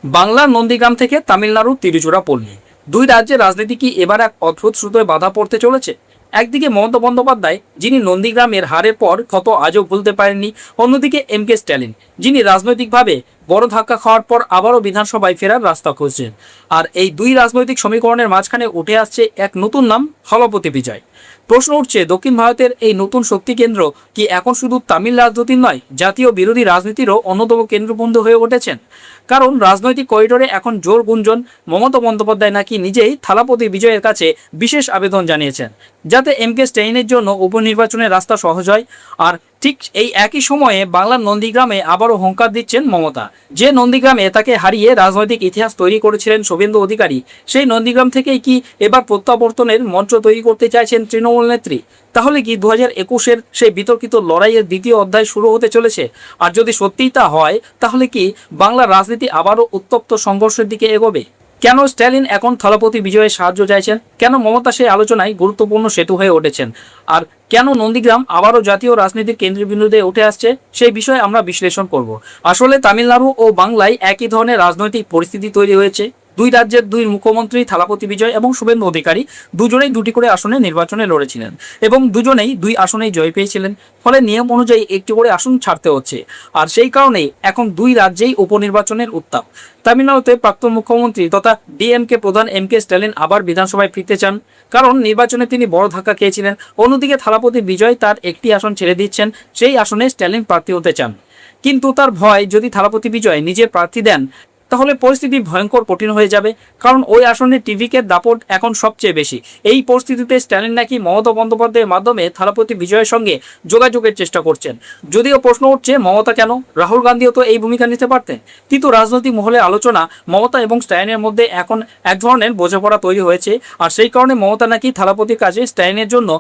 বাংলার নন্দীগ্রাম থেকে তামিলনাড়ুর তিরুচিরাপল্লী, দুই রাজ্যের রাজনীতি কি এবার এক অদ্ভুত স্রোতে বাধা পড়তে চলেছে? একদিকে মমতা বন্দ্যোপাধ্যায়, যিনি নন্দীগ্রামের হারের পর ক্ষত আজও ভুলতে পারেননি। অন্যদিকে এম.কে. স্ট্যালিন, যিনি রাজনৈতিকভাবে বড় ধাক্কা খাওয়ার পর আবারও বিধানসভায় ফেরার রাস্তা খুঁজছেন। আর এই দুই রাজনৈতিক সমীকরণের মাঝখানে উঠে আসছে এক নতুন নাম, থলপতি বিজয়। প্রশ্ন উঠছে, দক্ষিণ ভারতের এই নতুন শক্তি কেন্দ্র কি এখন শুধু তামিল রাজনীতির নয়, জাতীয় বিরোধী রাজনীতিরও অন্যতম কেন্দ্রবিন্দু হয়ে উঠেছেন? কারণ রাজনৈতিক করিডোরে এখন জোর গুঞ্জন, মমতা বন্দ্যোপাধ্যায় নাকি নিজেই থালাপতি বিজয়ের কাছে বিশেষ আবেদন জানিয়েছেন, যাতে এম.কে. স্ট্যালিনের জন্য উপনির্বাচনের রাস্তা সহজ হয়। আর ঠিক এই একই সময়ে বাংলার নন্দীগ্রামে আবারও হুঙ্কার দিচ্ছেন মমতা। যে নন্দীগ্রামে তাকে হারিয়ে রাজনৈতিক ইতিহাস তৈরি করেছিলেন শুভেন্দু অধিকারী, সেই নন্দীগ্রাম থেকেই কি এবার প্রত্যাবর্তনের মঞ্চ তৈরি করতে চাইছেন তৃণমূল নেত্রী? তাহলে কি 2021-এর সেই বিতর্কিত লড়াইয়ের দ্বিতীয় অধ্যায় শুরু হতে চলেছে? আর যদি সত্যিই তা হয়, তাহলে কি বাংলার রাজনীতি আবারও উত্তপ্ত সংঘর্ষের দিকে এগোবে? কেন স্ট্যালিন এখন থলপতি বিজয়ের সাহায্য চাইছেন? কেন মমতা সেই আলোচনায় গুরুত্বপূর্ণ সেতু হয়ে উঠেছেন? আর কেন নন্দীগ্রাম আবারও জাতীয় রাজনীতির কেন্দ্রবিন্দুতে উঠে আসছে, সেই বিষয়ে আমরা বিশ্লেষণ করব। আসলে তামিলনাড়ু ও বাংলায় একই ধরনের রাজনৈতিক পরিস্থিতি তৈরি হয়েছে। দুই রাজ্যের দুই মুখ্যমন্ত্রী থালাপতি বিজয় এবং শুভেন্দু অধিকারী দুজনেই দুটি করে আসনে নির্বাচনে লড়েছিলেন এবং দুজনেই দুই আসনেই জয় পেয়েছিলেন। ফলে নিয়ম অনুযায়ী একটি করে আসন ছাড়তে হচ্ছে। আর সেই কারণেই এখন দুই রাজ্যেই উপনির্বাচনের উত্তাপ। তামিলনাড়ুতে প্রাক্তন মুখ্যমন্ত্রী তথা ডিএমকে প্রধান এম.কে. স্ট্যালিন আবার বিধানসভায় ফিরতে চান, কারণ নির্বাচনে তিনি বড় ধাক্কা খেয়েছিলেন। অন্যদিকে থালাপতি বিজয় তার একটি আসন ছেড়ে দিচ্ছেন, সেই আসনে স্ট্যালিন প্রার্থী হতে চান। কিন্তু তার ভয়, যদি থালাপতি বিজয় নিজে প্রার্থী দেন তাহলে পরিস্থিতি ভয়ঙ্কর কঠিন হয়ে যাবে, কারণ ওই আসনে টিভিকের দাপট এখন সবচেয়ে বেশি। এই পরিস্থিতিতে স্ট্যালিন নাকি মমতা বন্দ্যোপাধ্যায়ের মাধ্যমে থালাপতি বিজয়ের সঙ্গে যোগাযোগের চেষ্টা করছেন। যদিও প্রশ্ন উঠছে, মমতা কেন? রাহুল গান্ধীও তো এই ভূমিকা নিতে পারতেন। কিন্তু রাজনৈতিক মহলে আলোচনা, মমতা এবং স্ট্যালিনের মধ্যে এখন এক ধরনের বোঝাপড়া তৈরি হয়েছে। আর সেই কারণে মমতা নাকি থালাপতির কাজে স্ট্যালিনের জন্য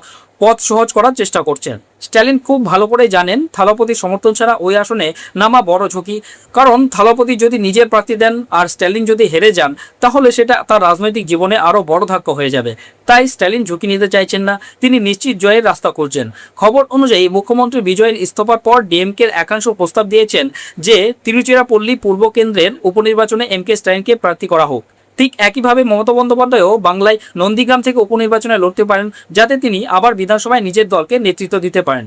পথ সহজ করার চেষ্টা করছেন। স্ট্যালিন খুব ভালো করে জানেন থালাপতির সমর্থন ছাড়া ওই আসনে নামা বড় ঝুঁকি, কারণ থালাপতি যদি নিজের প্রার্থী দেন আর স্ট্যালিন যদি হেরে যান, তাহলে সেটা তার রাজনৈতিক জীবনে আরও বড় ধাক্কা হয়ে যাবে। তাই স্ট্যালিন ঝুঁকি নিতে চাইছেন না, তিনি নিশ্চিত জয়ের রাস্তা করছেন। খবর অনুযায়ী মুখ্যমন্ত্রী বিজয়ের ইস্তফার পর ডিএমকের একাংশ প্রস্তাব দিয়েছেন যে তিরুচিরাপল্লী পূর্ব কেন্দ্রের উপনির্বাচনে এম.কে. স্ট্যালিনকে প্রার্থী করা হোক। ঠিক একইভাবে মমতা বন্দ্যোপাধ্যায়ও বাংলায় নন্দীগ্রাম থেকে উপনির্বাচনে লড়তে পারেন, যাতে তিনি আবার বিধানসভায় নিজের দলকে নেতৃত্ব দিতে পারেন।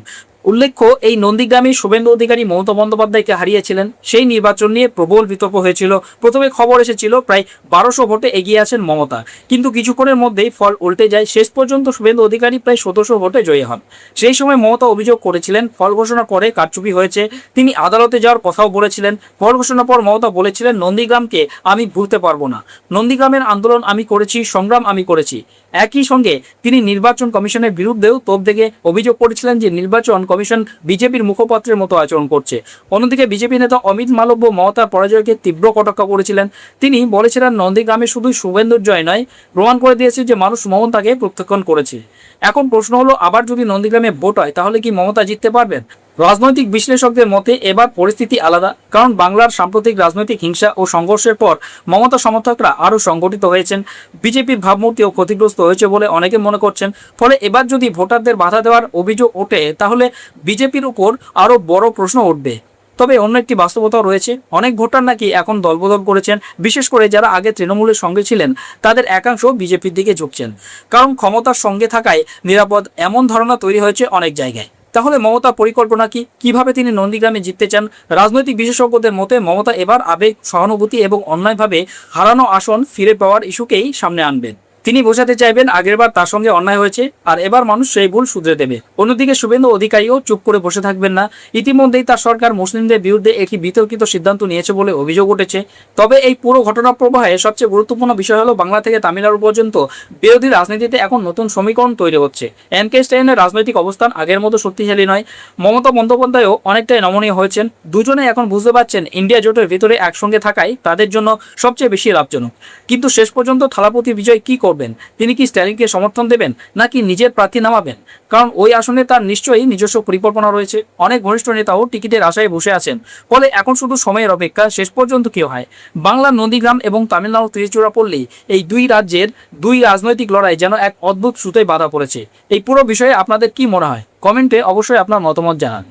উল্লেখ্য, এই নন্দীগ্রামে শুভেন্দু অধিকারী মমতা বন্দ্যোপাধ্যায়কে হারিয়েছিলেন। সেই নির্বাচন নিয়ে প্রবল বিতর্ক হয়েছিল। প্রথমে খবর এসেছিল প্রায় 1200 ভোটে এগিয়ে আছেন মমতা, কিন্তু কিছুক্ষণের মধ্যেই ফল উল্টে যায়। শেষ পর্যন্ত শুভেন্দু অধিকারী প্রায় 1700 ভোটে জয়ী হন। সেই সময় মমতা অভিযোগ করেছিলেন ফল ঘোষণার পরে কারচুপি হয়েছে। তিনি আদালতে যাওয়ার কথাও বলেছিলেন। ফল ঘোষণার পর মমতা বলেছিলেন, নন্দীগ্রামকে আমি ভুলতে পারবো না। নন্দীগ্রামের আন্দোলন আমি করেছি, সংগ্রাম আমি করেছি। একই সঙ্গে তিনি নির্বাচন কমিশনের বিরুদ্ধেও তোপ দেগে অভিযোগ করেছিলেন যে নির্বাচন কমিশন বিজেপির মুখপাত্রের মতো আচরণ করছে। অন্যদিকে বিজেপি নেতা অমিত মালব্য মমতার পরাজয়কে তীব্র কটাক্ষ করেছিলেন। তিনি বলেছিলেন, নন্দীগ্রামে শুধু শুভেন্দুর জয় নয়, প্রমাণ করে দিয়েছে যে মানুষ মমতাকে প্রত্যাখ্যান করেছে। এখন প্রশ্ন হলো, আবার যদি নন্দীগ্রামে ভোট হয়, তাহলে কি মমতা জিততে পারবেন? রাজনৈতিক বিশ্লেষকদের মতে এবার পরিস্থিতি আলাদা, কারণ বাংলার সাম্প্রতিক রাজনৈতিক হিংসা ও সংঘর্ষের পর মমতা সমর্থকরা আরও সংগঠিত হয়েছেন। বিজেপির ভাবমূর্তিও ক্ষতিগ্রস্ত হয়েছে বলে অনেকে মনে করছেন। ফলে এবার যদি ভোটারদের বাধা দেওয়ার অভিযোগ ওঠে, তাহলে বিজেপির উপর আরও বড় প্রশ্ন উঠবে। তবে অন্য একটি বাস্তবতাও রয়েছে, অনেক ভোটার নাকি এখন দলবদল করেছেন। বিশেষ করে যারা আগে তৃণমূলের সঙ্গে ছিলেন, তাদের একাংশ বিজেপির দিকে ঝুঁকছেন, কারণ ক্ষমতার সঙ্গে থাকায় নিরাপদ, এমন ধারণা তৈরি হয়েছে অনেক জায়গায়। তাহলে মমতার পরিকল্পনা কি? কিভাবে তিনি নন্দীগ্রামে জিততে চান? রাজনৈতিক বিশেষজ্ঞদের মতে মমতা এবার আবেগ, সহানুভূতি এবং অন্যায়ভাবে হারানো আসন ফিরে পাওয়ার ইস্যুকেই সামনে আনবেন। তিনি বোঝাতে চাইবেন আগেরবার তার সঙ্গে অন্যায় হয়েছে, আর এবার মানুষ সেই ভুল শুধরে দেবে। অন্যদিকে শুভেন্দু অধিকারীও চুপ করে বসে থাকবেন না। ইতিমধ্যেই তার সরকার মুসলিমদের বিরুদ্ধে একটি বিতর্কিত সিদ্ধান্ত নিয়েছে বলে অভিযোগ উঠেছে। তবে এই পুরো ঘটনা প্রবাহে সবচেয়ে গুরুত্বপূর্ণ বিষয় হলো, বাংলা থেকে তামিলনাড়ু পর্যন্ত বিরোধী রাজনীতিতে এখন নতুন সমীকরণ তৈরি হচ্ছে। এম.কে. স্ট্যালিনের রাজনৈতিক অবস্থান আগের মতো শক্তিশালী নয়। মমতা বন্দ্যোপাধ্যায়ও অনেকটাই নমনীয় হয়েছেন। দুজনে এখন বুঝতে পারছেন ইন্ডিয়া জোটের ভিতরে একসঙ্গে থাকাই তাদের জন্য সবচেয়ে বেশি লাভজনক। কিন্তু শেষ পর্যন্ত থালাপতি বিজয় কি করবেন? তিনি কি স্ট্যালিনকে সমর্থন দেবেন, নাকি নিজের প্রার্থী নামাবেন? কারণ ওই আসনে তার নিশ্চয়ই নিজস্ব পরিকল্পনা রয়েছে। অনেক ঘনিষ্ঠ নেতাও টিকিটের আশায় বসে আছেন। ফলে এখন শুধু সময়ের অপেক্ষা, শেষ পর্যন্ত কি হয়। বাংলার নন্দীগ্রাম এবং তামিলনাড়ু তিরুচিরাপল্লী, এই দুই রাজ্যের দুই রাজনৈতিক লড়াই যেন এক অদ্ভুত সুতোয় বাধা পড়েছে। এই পুরো বিষয়ে আপনাদের কি মনে হয়? কমেন্টে অবশ্যই আপনার মতামত জানান।